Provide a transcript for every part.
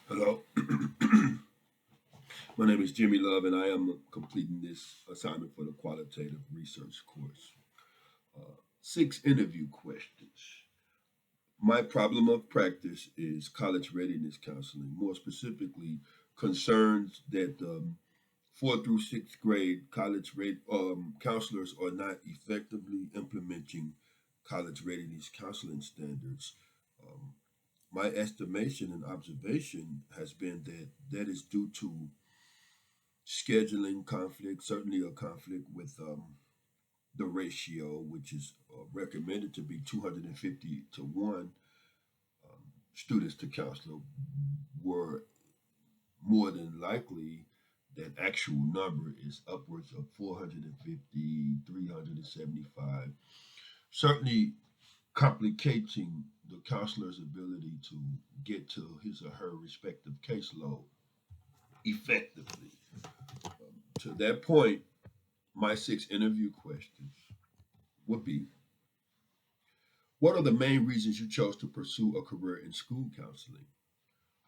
Hello, my name is Jimmy Love, and I am completing this assignment for the Qualitative Research course. Six interview questions. My problem of practice is college readiness counseling, more specifically, concerns that fourth through sixth grade counselors are not effectively implementing college readiness counseling standards. Um, my estimation and observation has been that that is due to scheduling conflict, certainly a conflict with the ratio, which is recommended to be 250 to 1 students to counselor, were more than likely that actual number is upwards of 450, 375, certainly complicating the counselor's ability to get to his or her respective caseload effectively. To that point, my six interview questions would be: what are the main reasons you chose to pursue a career in school counseling?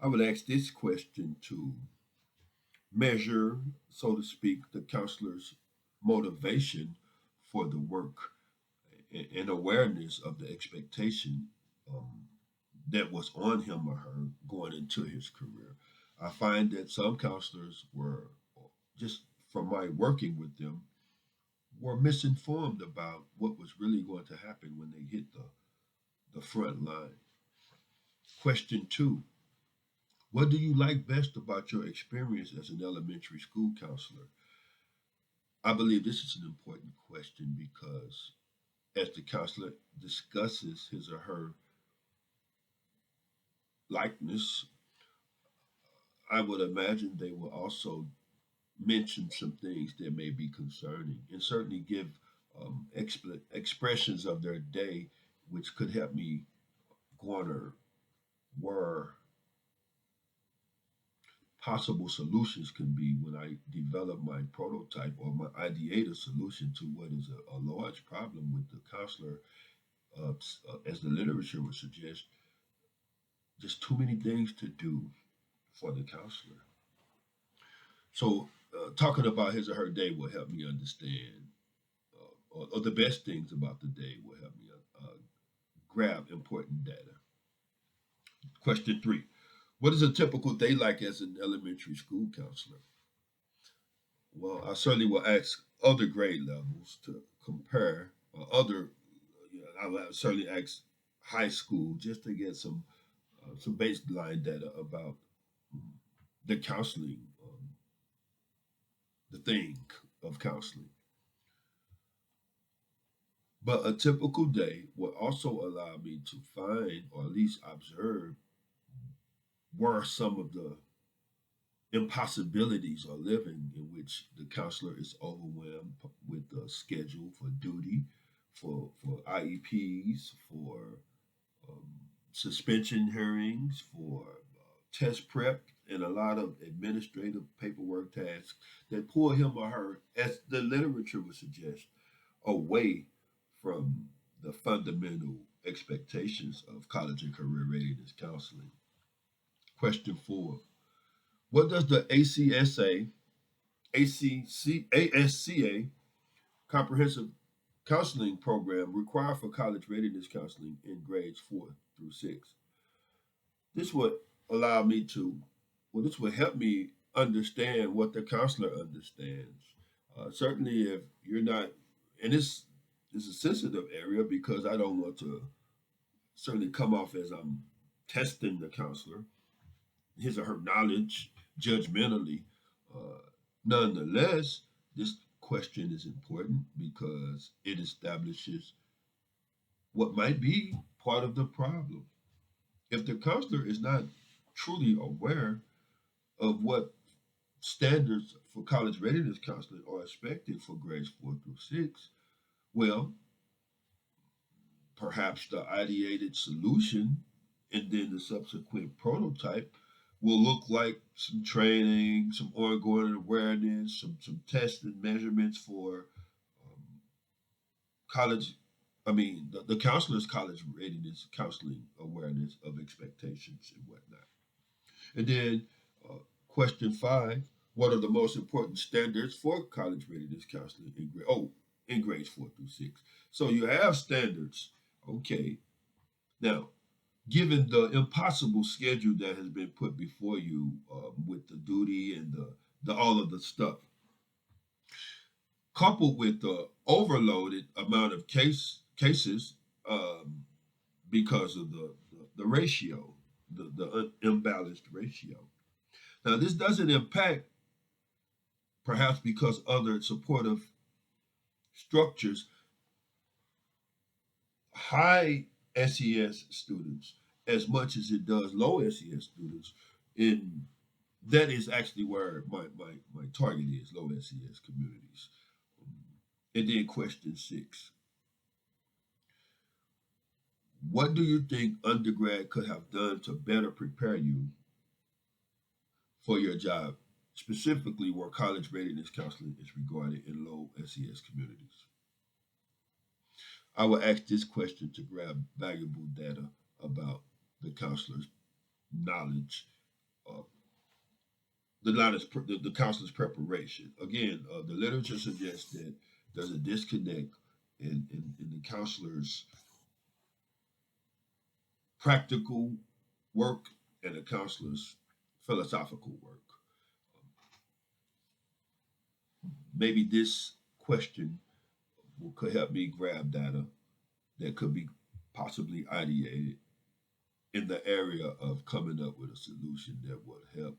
I would ask this question to measure, so to speak, the counselor's motivation for the work and awareness of the expectation um, that was on him or her going into his career. I find that some counselors were, just from my working with them, were misinformed about what was really going to happen when they hit the front line. Question two: what do you like best about your experience as an elementary school counselor? I believe this is an important question because as the counselor discusses his or her likeness, I would imagine they will also mention some things that may be concerning and certainly give expressions of their day, which could help me garner where possible solutions can be when I develop my prototype or my ideative solution to what is a large problem with the counselor, as the literature would suggest, just too many things to do for the counselor. So, talking about his or her day will help me understand, or the best things about the day will help me grab important data. Question three: what is a typical day like as an elementary school counselor? Well, I certainly will ask other grade levels to compare, other. I will certainly ask high school just to get some baseline data about the counseling, the thing of counseling. But a typical day will also allow me to find or at least observe where some of the impossibilities are living in which the counselor is overwhelmed with the schedule for duty, for IEPs, for um, suspension hearings, for test prep, and a lot of administrative paperwork tasks that pull him or her, as the literature would suggest, away from the fundamental expectations of college and career readiness counseling. Question four: what does the ACSA, ASCA comprehensive counseling program require for college readiness counseling in grades 4 through 6? This would allow me to, well, this would help me understand what the counselor understands. Certainly, if you're not, and this is a sensitive area because I don't want to certainly come off as I'm testing the counselor, his or her knowledge judgmentally. Uh, Nonetheless, this question is important because it establishes what might be part of the problem. If the counselor is not truly aware of what standards for college readiness counseling are expected for grades 4 through 6, well, perhaps the ideated solution and then the subsequent prototype will look like some training, some ongoing awareness, some tests and measurements for um, college. I mean, the counselor's college readiness, counseling awareness of expectations and whatnot. And then question 5, what are the most important standards for college readiness counseling in grades 4 through 6? So you have standards. Okay. Now, given the impossible schedule that has been put before you with the duty and the all of the stuff, coupled with the overloaded amount of cases um, because of the ratio, the imbalanced ratio. Now, this doesn't impact, perhaps because other supportive structures, high SES students as much as it does low SES students. In that is actually where my target is, low SES communities. And then question 6, what do you think undergrad could have done to better prepare you for your job, specifically where college readiness counseling is regarded in low SES communities? I will ask this question to grab valuable data about the counselor's knowledge, uh, the counselor's preparation. Again, the literature suggests that there's a disconnect in the counselor's practical work and the counselor's philosophical work. Maybe this question could help me grab data that could be possibly ideated in the area of coming up with a solution that would help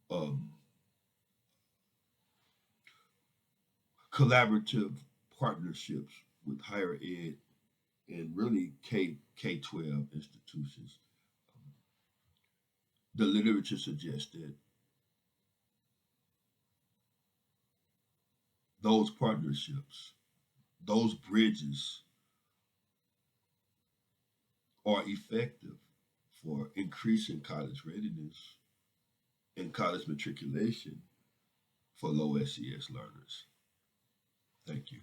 um, collaborative partnerships with higher ed and really K 12 institutions. The literature suggests that those partnerships, those bridges, are effective for increasing college readiness and college matriculation for low SES learners. Thank you.